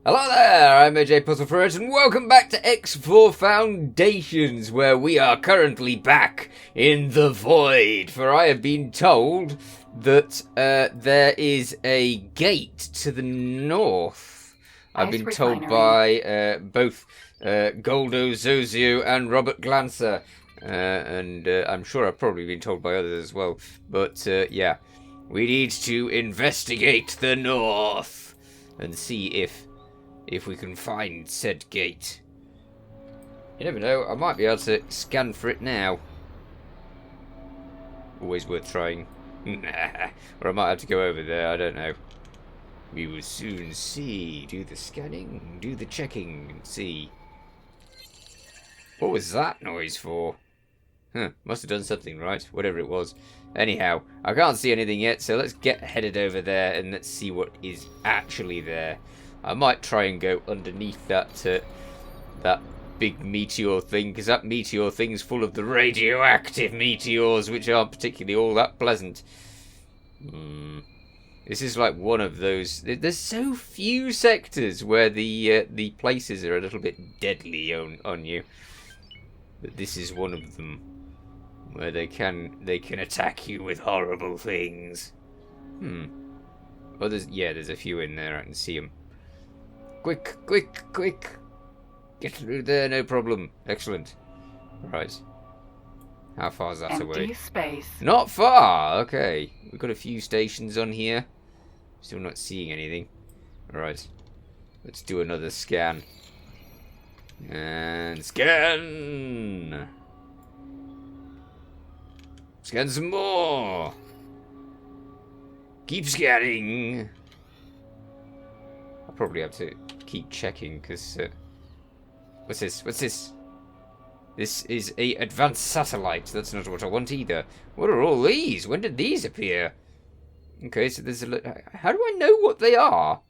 Hello there, I'm PuzzleFerret and welcome back to X4 Foundations, where we are currently back in the void, for I have been told that there is a gate to the north. I've been told by both Goldo, Zozio and Robert Glancer, and I'm sure I've probably been told by others as well, but yeah, we need to investigate the north and see if we can find said gate. You never know, I might be able to scan for it now. Always worth trying. Or I might have to go over there, I don't know. We will soon see. Do the scanning, do the checking, and see. What was that noise for? Huh, must have done something right, whatever it was. Anyhow, I can't see anything yet, so let's get headed over there and let's see what is actually there. I might try and go underneath that big meteor thing, because that meteor thing's full of the radioactive meteors, which aren't particularly all that pleasant. This is like one of those. There's so few sectors where the places are a little bit deadly on you, but this is one of them where they can attack you with horrible things. Oh, there's a few in there. I can see them. Quick, quick, quick. Get through there, no problem. Excellent. Right. How far is that away? Empty space. Not far. Okay. We've got a few stations on here. Still not seeing anything. Right. Let's do another scan. And scan. Scan some more. Keep scanning. I'll probably have to keep checking, because what's this? This is a advanced satellite. That's not what I want either. What are all these? When did these appear? Okay, so there's how do I know what they are?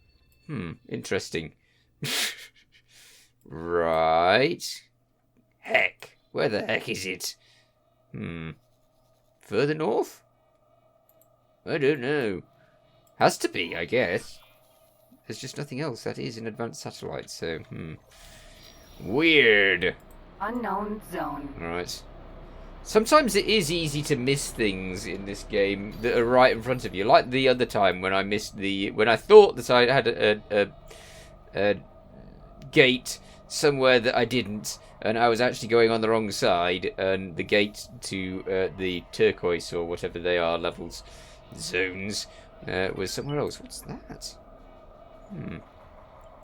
Interesting. Right. Heck, where the heck is it? Further north? I don't know. Has to be, I guess. There's just nothing else that is an advanced satellite, so, Weird. Unknown zone. Alright. Sometimes it is easy to miss things in this game that are right in front of you. Like the other time when I missed when I thought that I had a gate somewhere that I didn't, and I was actually going on the wrong side, and the gate to the turquoise, or whatever they are, levels, zones, was somewhere else. What's that?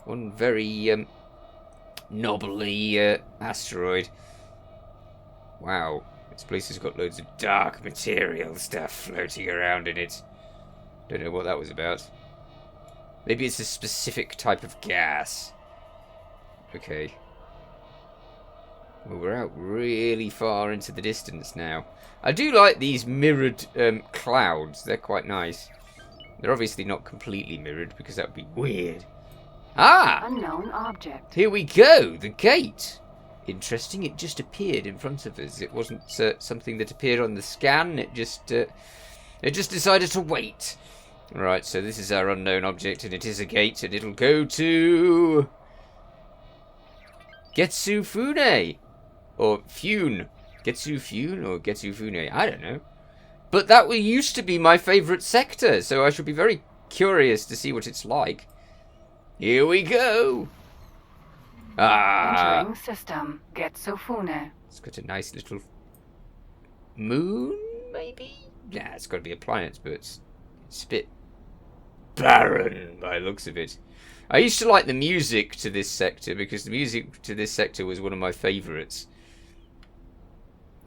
One very knobbly asteroid. Wow, this place has got loads of dark material stuff floating around in it. Don't know what that was about. Maybe it's a specific type of gas. Okay. Well, we're out really far into the distance now. I do like these mirrored clouds. They're quite nice. They're obviously not completely mirrored, because that would be weird. Ah! Unknown object. Here we go! The gate! Interesting, it just appeared in front of us. It wasn't something that appeared on the scan. It just decided to wait. Right, so this is our unknown object, and it is a gate, and it'll go to Getsu Fune! Or Fune. Getsu Fune or Getsu Fune? I don't know. But that used to be my favourite sector, so I should be very curious to see what it's like. Here we go! Ah! Entering system. Getsu Fune. It's got a nice little moon, maybe? Nah, it's got to be a planet, but it's a bit barren by the looks of it. I used to like the music to this sector, because the music to this sector was one of my favourites.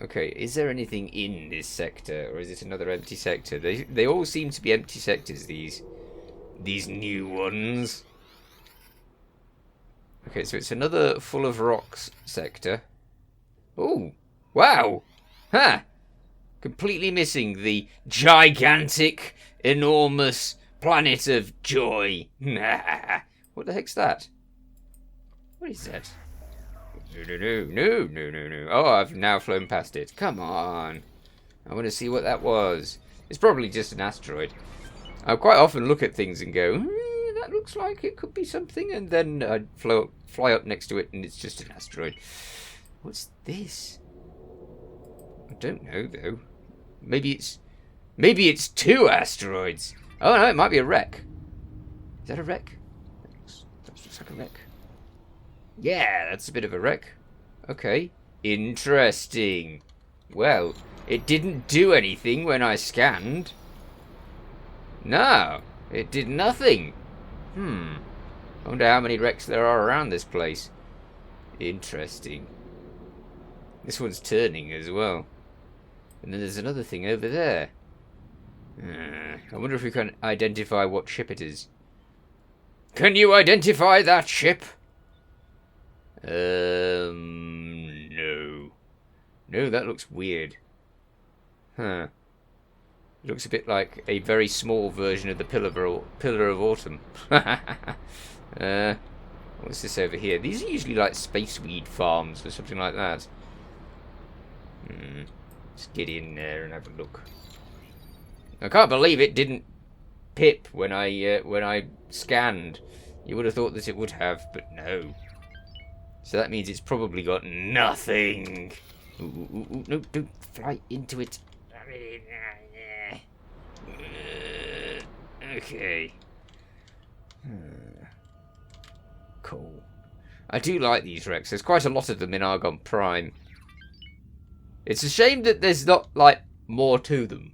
Okay, is there anything in this sector, or is it another empty sector? They all seem to be empty sectors, these new ones. Okay, so it's another full of rocks sector. Oh, wow! Huh! Completely missing the gigantic, enormous planet of joy. What the heck's that? What is that? No. Oh, I've now flown past it. Come on. I want to see what that was. It's probably just an asteroid. I quite often look at things and go, that looks like it could be something, and then I'd fly up next to it, and it's just an asteroid. What's this? I don't know, though. Maybe it's 2 asteroids. Oh, no, it might be a wreck. Is that a wreck? That looks like a wreck. Yeah, that's a bit of a wreck. Okay. Interesting. Well, it didn't do anything when I scanned. No, it did nothing. I wonder how many wrecks there are around this place. Interesting. This one's turning as well. And then there's another thing over there. I wonder if we can identify what ship it is. Can you identify that ship? No. No, that looks weird. Huh. It looks a bit like a very small version of the Pillar of Autumn. What's this over here? These are usually like spaceweed farms or something like that. Let's get in there and have a look. I can't believe it didn't pip when I scanned. You would have thought that it would have, but no. So that means it's probably got nothing. Ooh, no, don't fly into it. Okay. Cool. I do like these wrecks. There's quite a lot of them in Argon Prime. It's a shame that there's not, like, more to them.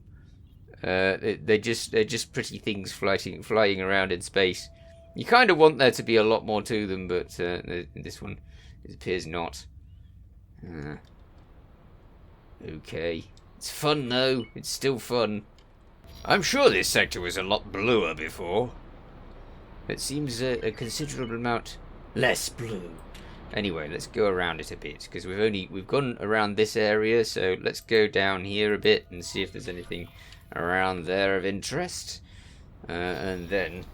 They're just pretty things flying around in space. You kind of want there to be a lot more to them, but this one, it appears not. Okay. It's fun, though. It's still fun. I'm sure this sector was a lot bluer before. It seems a considerable amount less blue. Anyway, let's go around it a bit, because we've gone around this area, so let's go down here a bit and see if there's anything around there of interest. And then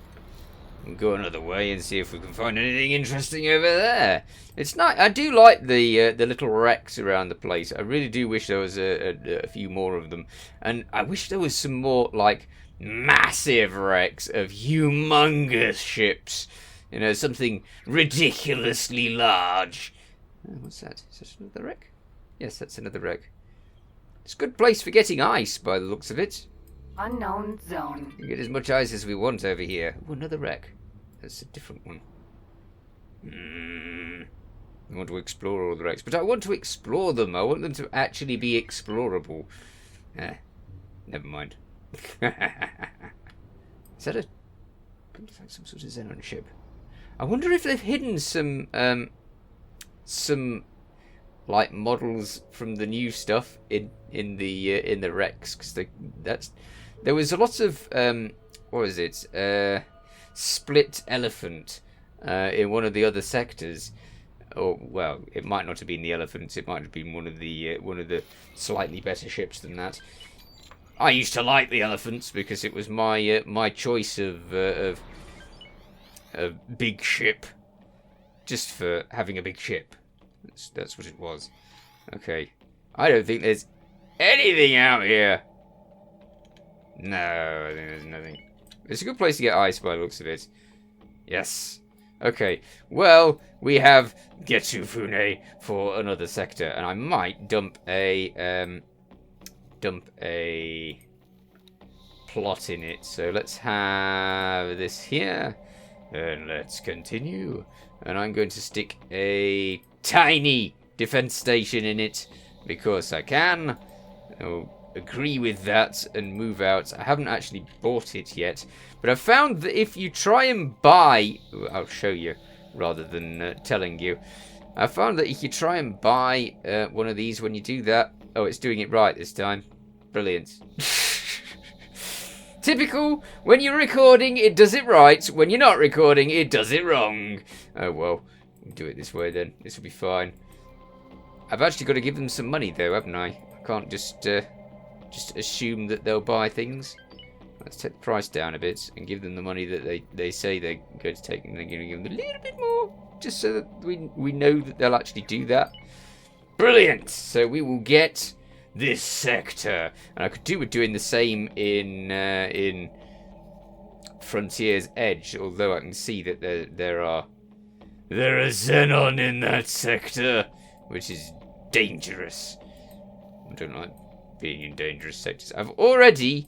we'll go another way and see if we can find anything interesting over there. It's nice. I do like the little wrecks around the place. I really do wish there was a few more of them, and I wish there was some more like massive wrecks of humongous ships. You know, something ridiculously large. Oh, what's that? Is that another wreck? Yes, that's another wreck. It's a good place for getting ice, by the looks of it. Unknown zone. We get as much ice as we want over here. Oh, another wreck. That's a different one. I want to explore all the wrecks, but I want to explore them. I want them to actually be explorable. Never mind. Is that looks like some sort of xenon ship. I wonder if they've hidden some like models from the new stuff in the wrecks, because there was a lot of what was it, split elephant in one of the other sectors. Or well, it might not have been the elephants. It might have been one of the slightly better ships than that. I used to like the elephants because it was my choice of a big ship, just for having a big ship. That's what it was. Okay, I don't think there's anything out here. No, I think there's nothing. It's a good place to get ice by the looks of it. Yes. Okay, well, we have Getsu Fune for another sector, and I might dump a plot in it. So let's have this here, and let's continue. And I'm going to stick a tiny defense station in it, because I can. I'll agree with that and move out. I haven't actually bought it yet, but I've found that if you try and buy... I'll show you rather than telling you. I found that if you try and buy one of these, when you do that... Oh, it's doing it right this time. Brilliant. Typical. When you're recording, it does it right. When you're not recording, it does it wrong. Oh, well. We'll do it this way then. This will be fine. I've actually got to give them some money, though, haven't I? I can't just assume that they'll buy things. Let's take the price down a bit and give them the money that they say they're going to take, and they're going to give them a little bit more, just so that we know that they'll actually do that. Brilliant! So we will get this sector, and I could do with doing the same in frontier's edge, although I can see that there are xenon in that sector, which is dangerous. I don't like being in dangerous sectors. I've already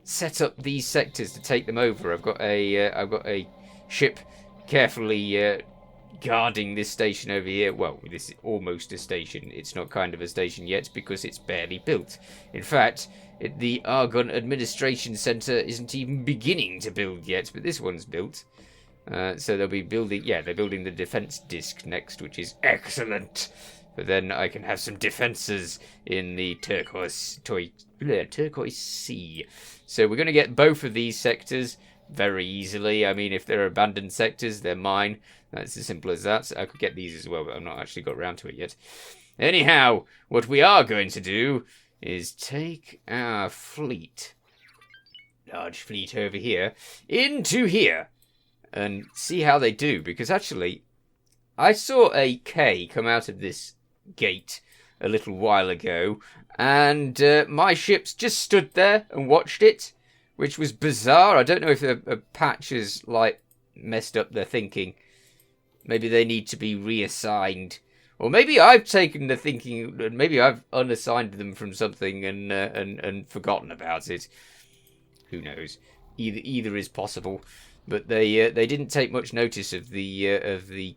set up these sectors to take them over. I've got a ship carefully guarding this station over here. Well, this is almost a station. It's not kind of a station yet because it's barely built. In fact, the Argon Administration Center isn't even beginning to build yet, but this one's built. So they'll be building, they're building the defense disc next, which is excellent. But then I can have some defenses in the turquoise sea. So we're going to get both of these sectors very easily. I mean, if they're abandoned sectors, they're mine. That's as simple as that. I could get these as well, but I've not actually got around to it yet. Anyhow, what we are going to do is take our fleet, large fleet over here, into here. And see how they do, because actually, I saw a K come out of this gate a little while ago, and my ships just stood there and watched it, which was bizarre. I don't know if a patch has, messed up their thinking. Maybe they need to be reassigned. Or maybe I've taken the thinking, and maybe I've unassigned them from something and forgotten about it. Who knows? Either is possible. But they didn't take much notice of the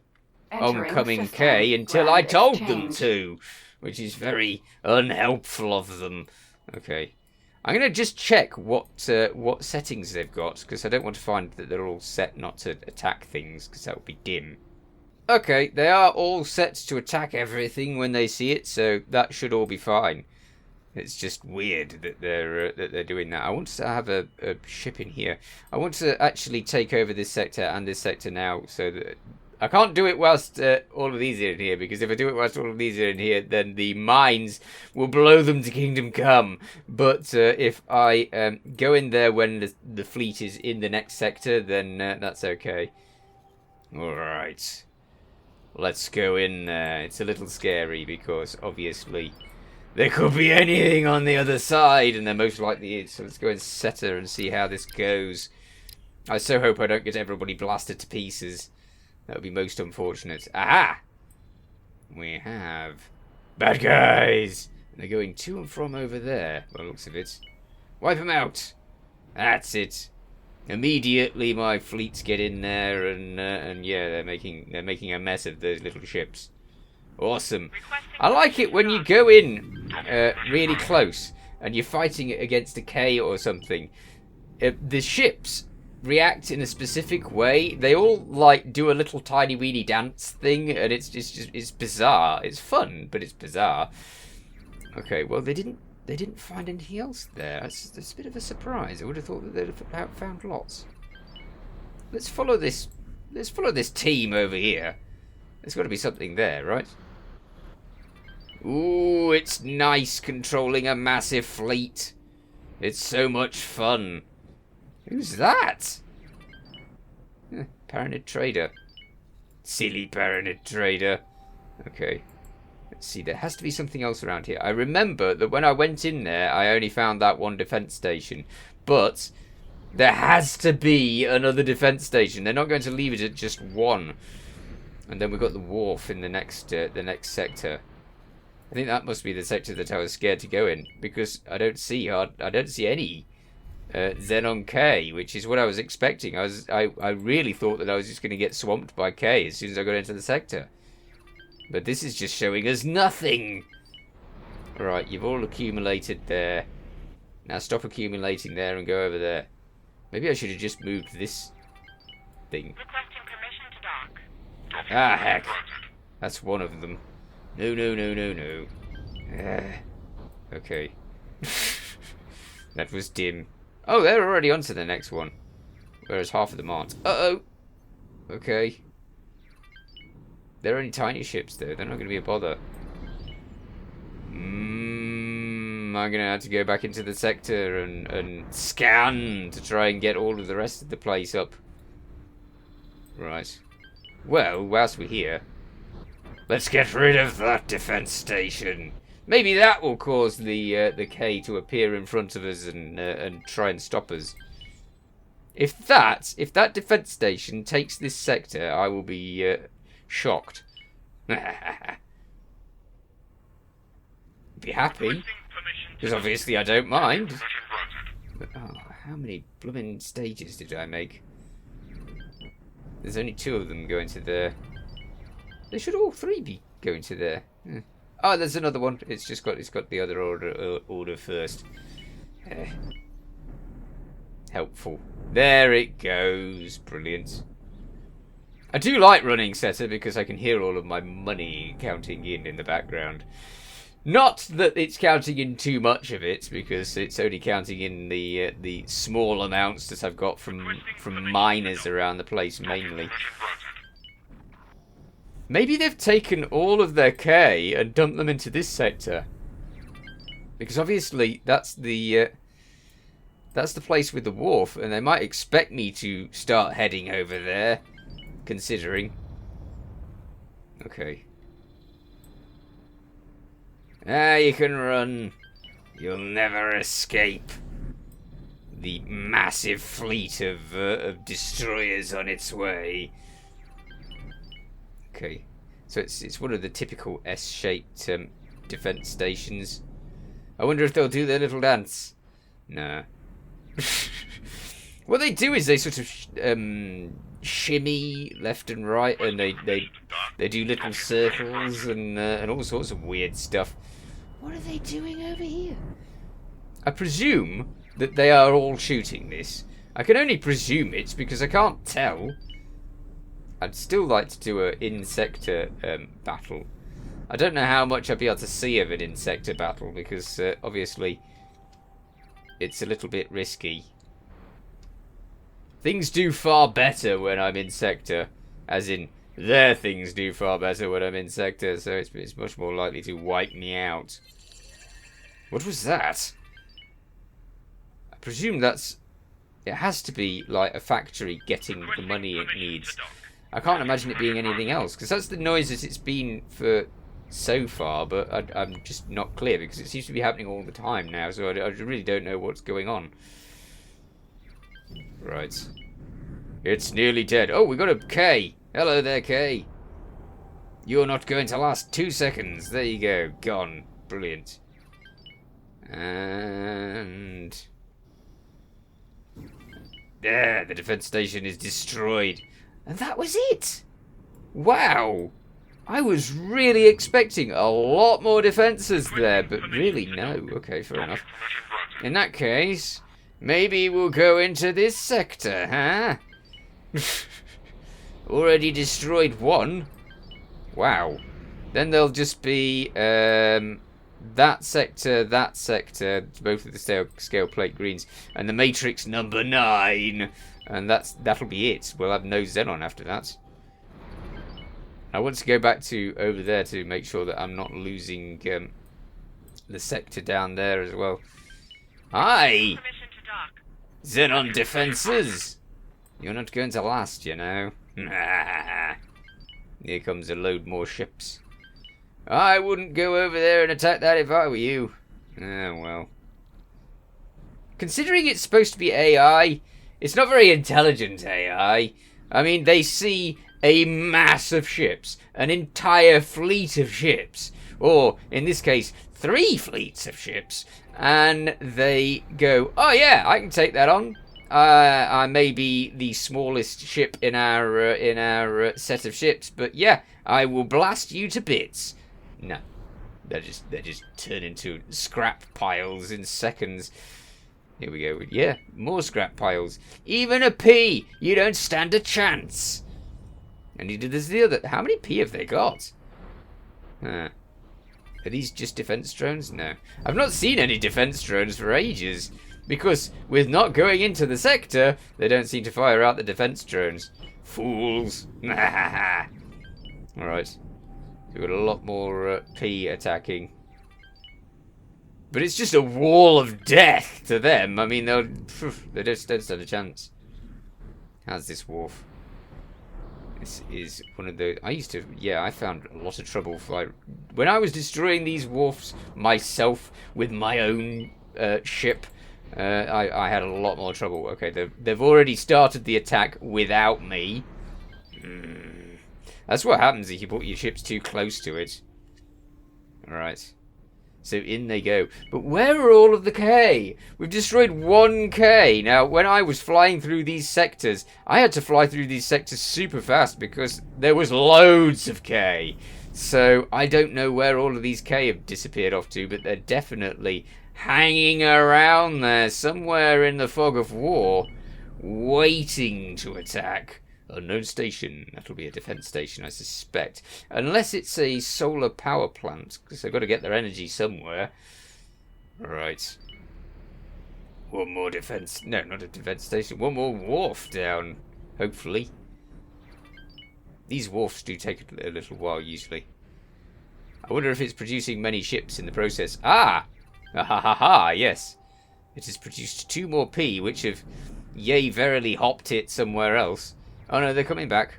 oncoming K until I told them to, which is very unhelpful of them. Okay, I'm gonna just check what settings they've got, because I don't want to find that they're all set not to attack things, because that would be dim. Okay, they are all set to attack everything when they see it, so that should all be fine. It's just weird that they're doing that. I want to have a ship in here. I want to actually take over this sector and this sector now, so that I can't do it whilst all of these are in here, because if I do it whilst all of these are in here, then the mines will blow them to kingdom come. But if I go in there when the fleet is in the next sector, then that's okay. All right, let's go in there. It's a little scary because obviously there could be anything on the other side, and there most likely is. So let's go and set her and see how this goes. I so hope I don't get everybody blasted to pieces. That would be most unfortunate. Aha! We have bad guys. They're going to and from over there, by the looks of it. Wipe them out. That's it. Immediately my fleets get in there, and yeah, they're making a mess of those little ships. Awesome. I like it when you go in really close and you're fighting against a K or something. The ships react in a specific way. They all do a little tiny weeny dance thing, and it's bizarre. It's fun, but it's bizarre. Okay, well they didn't find anything else there. That's a bit of a surprise. I would have thought that they'd have found lots. Let's follow this team over here. There's got to be something there, right? Ooh, it's nice controlling a massive fleet. It's so much fun. Who's that? Paranid trader. Silly Paranid trader. Okay. Let's see, there has to be something else around here. I remember that when I went in there, I only found that one defense station. But there has to be another defense station. They're not going to leave it at just one. And then we've got the wharf in the next sector. I think that must be the sector that I was scared to go in, because I don't see any Xenon K, which is what I was expecting. I really thought that I was just going to get swamped by K as soon as I got into the sector. But this is just showing us nothing. Alright, you've all accumulated there. Now stop accumulating there and go over there. Maybe I should have just moved this thing. Requesting permission to dock. Ah, heck. That's one of them. No. Okay. That was dim. Oh, they're already onto the next one. Whereas half of them aren't. Uh-oh. Okay. They're only tiny ships, though. They're not going to be a bother. I'm going to have to go back into the sector and scan to try and get all of the rest of the place up. Right. Well, whilst we're here, let's get rid of that defense station. Maybe that will cause the K to appear in front of us and try and stop us. If that defense station takes this sector, I will be shocked. Be happy, because obviously I don't mind. But, oh, how many blooming stages did I make? There's only 2 of them going to there. They should all 3 be going to there. Oh, there's another one. It's got the other order first. Helpful. There it goes. Brilliant. I do like running Setter because I can hear all of my money counting in the background. Not that it's counting in too much of it, because it's only counting in the small amounts that I've got from miners around the place mainly. Maybe they've taken all of their K and dumped them into this sector, because obviously that's the place with the wharf, and they might expect me to start heading over there, considering. Okay. You can run. You'll never escape. The massive fleet of destroyers on its way. Okay, so it's one of the typical S-shaped defense stations. I wonder if they'll do their little dance. Nah. What they do is they sort of shimmy left and right, and they do little circles and all sorts of weird stuff. What are they doing over here? I presume that they are all shooting this. I can only presume it because I can't tell. I'd still like to do an in-sector battle. I don't know how much I'd be able to see of an in-sector battle because obviously it's a little bit risky. Things do far better when I'm in sector, as in their things do far better when I'm in sector, so it's much more likely to wipe me out. What was that? I presume it has to be like a factory getting the money it needs. I can't imagine it being anything else, because that's the noise that it's been for so far, but I'm just not clear, because it seems to be happening all the time now, so I really don't know what's going on. Right. It's nearly dead. Oh, we got a K. Hello there, K. You're not going to last 2 seconds. There you go. Gone. Brilliant. And there, the defense station is destroyed. And that was it. Wow. I was really expecting a lot more defenses there, but really no. Okay, fair enough. In that case, maybe we'll go into this sector, huh? Already destroyed 1. Wow. Then there'll just be that sector, both of the scale plate greens, and the matrix number 9. And that'll be it. We'll have no xenon after that. I want to go back to over there to make sure that I'm not losing the sector down there as well. Hi! Xenon defenses! You're not going to last, you know. Here comes a load more ships. I wouldn't go over there and attack that if I were you. Ah, well. Considering it's supposed to be AI, it's not very intelligent AI. I mean, they see a mass of ships, an entire fleet of ships, or, in this case, 3 fleets of ships, and they go, oh yeah, I can take that on. I may be the smallest ship in our set of ships, but yeah, I will blast you to bits. No, they just turn into scrap piles in seconds. Here we go. Yeah, more scrap piles. Even a P, you don't stand a chance. And neither does the other. How many P have they got? Are these just defense drones? No, I've not seen any defense drones for ages. Because with not going into the sector, they don't seem to fire out the defense drones. Fools. Alright. We've got a lot more P attacking. But it's just a wall of death to them. I mean, they don't stand a chance. How's this wharf? This is one of the... I found a lot of trouble when I was destroying these wharfs myself with my own ship. I had a lot more trouble. Okay, they've already started the attack without me. That's what happens if you put your ships too close to it. Alright. So in they go. But where are all of the K? We've destroyed 1 K. Now, when I was flying through these sectors, I had to fly through these sectors super fast because there was loads of K. So I don't know where all of these K have disappeared off to, but they're definitely hanging around there somewhere in the fog of war, waiting to attack. Unknown station. That'll be a defense station, I suspect. Unless it's a solar power plant, because they've got to get their energy somewhere. Right. One more defense. No, not a defense station. One more wharf down, hopefully. These wharfs do take a little while, usually. I wonder if it's producing many ships in the process. Ah! Ah ha ha ha, yes. It has produced 2 more P, which have, yea, verily hopped it somewhere else. Oh no, they're coming back.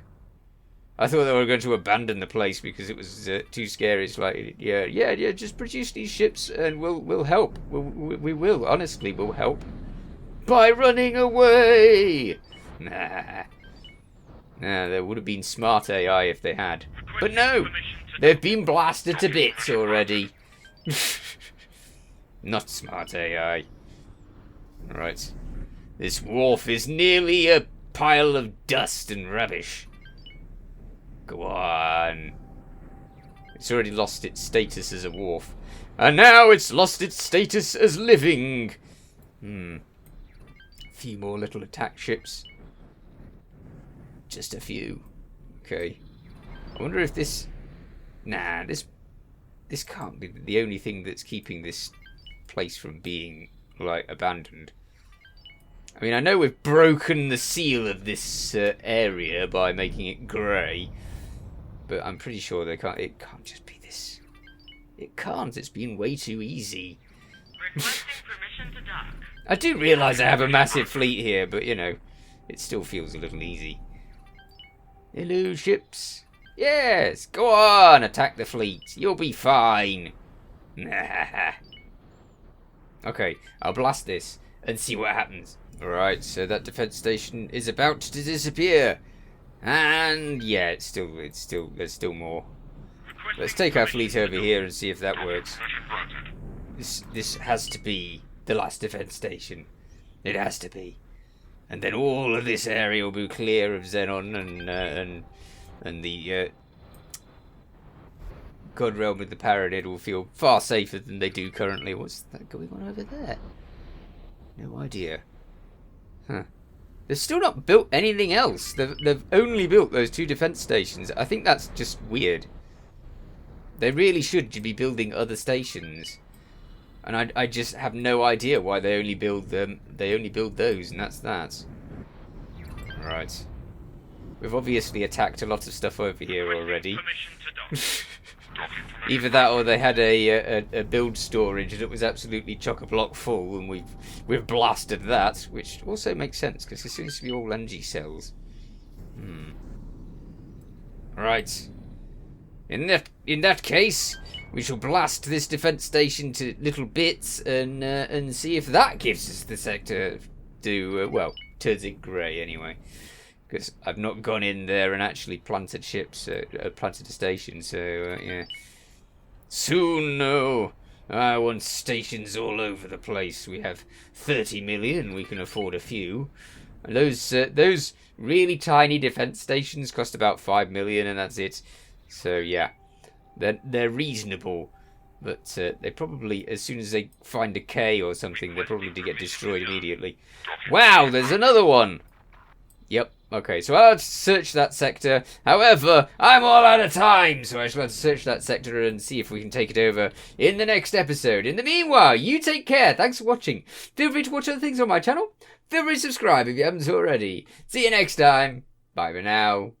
I thought they were going to abandon the place because it was too scary. It's like, yeah, just produce these ships and we'll help. We will, honestly, we'll help. By running away! Nah, there would have been smart AI if they had. But no! They've been blasted to bits already. Not smart AI. Right. This wharf is nearly a pile of dust and rubbish. Go on. It's already lost its status as a wharf. And now it's lost its status as living. A few more little attack ships. Just a few. Okay. I wonder if this... Nah, this can't be the only thing that's keeping this place from being, like, abandoned. I mean, I know we've broken the seal of this area by making it grey, but I'm pretty sure it can't just be this. It can't, it's been way too easy. Requesting permission to dock. I do realise I have a massive fleet here, but, you know, it still feels a little easy. Hello, ships. Yes, go on, attack the fleet. You'll be fine. Okay, I'll blast this and see what happens. Alright, so that defense station is about to disappear. And yeah, there's still more. Let's take our fleet over here and see if that works. This has to be the last defense station. It has to be. And then all of this area will be clear of xenon and the God realm with the Paradid will feel far safer than they do currently. What's that going on over there? No idea. Huh. They've still not built anything else. They've only built those 2 defense stations. I think that's just weird. They really should be building other stations. And I just have no idea why they only build them. They only build those, and that's that. Right. We've obviously attacked a lot of stuff over here already. Either that or they had a build storage that was absolutely chock-a-block full, and we've blasted that, which also makes sense because it seems to be all energy cells. Right. In that case, we shall blast this defense station to little bits and see if that gives us the sector to well, turns it grey anyway. Because I've not gone in there and actually planted ships, planted a station, so yeah. Soon, no. I want stations all over the place. We have 30 million, we can afford a few. And those really tiny defense stations cost about 5 million, and that's it. So yeah, they're reasonable, but they probably, as soon as they find a K or something, they're probably to get destroyed immediately. Wow, there's another one. Yep. Okay, so I'll search that sector. However, I'm all out of time, so I shall have to search that sector and see if we can take it over in the next episode. In the meanwhile, you take care. Thanks for watching. Feel free to watch other things on my channel. Feel free to subscribe if you haven't already. See you next time. Bye for now.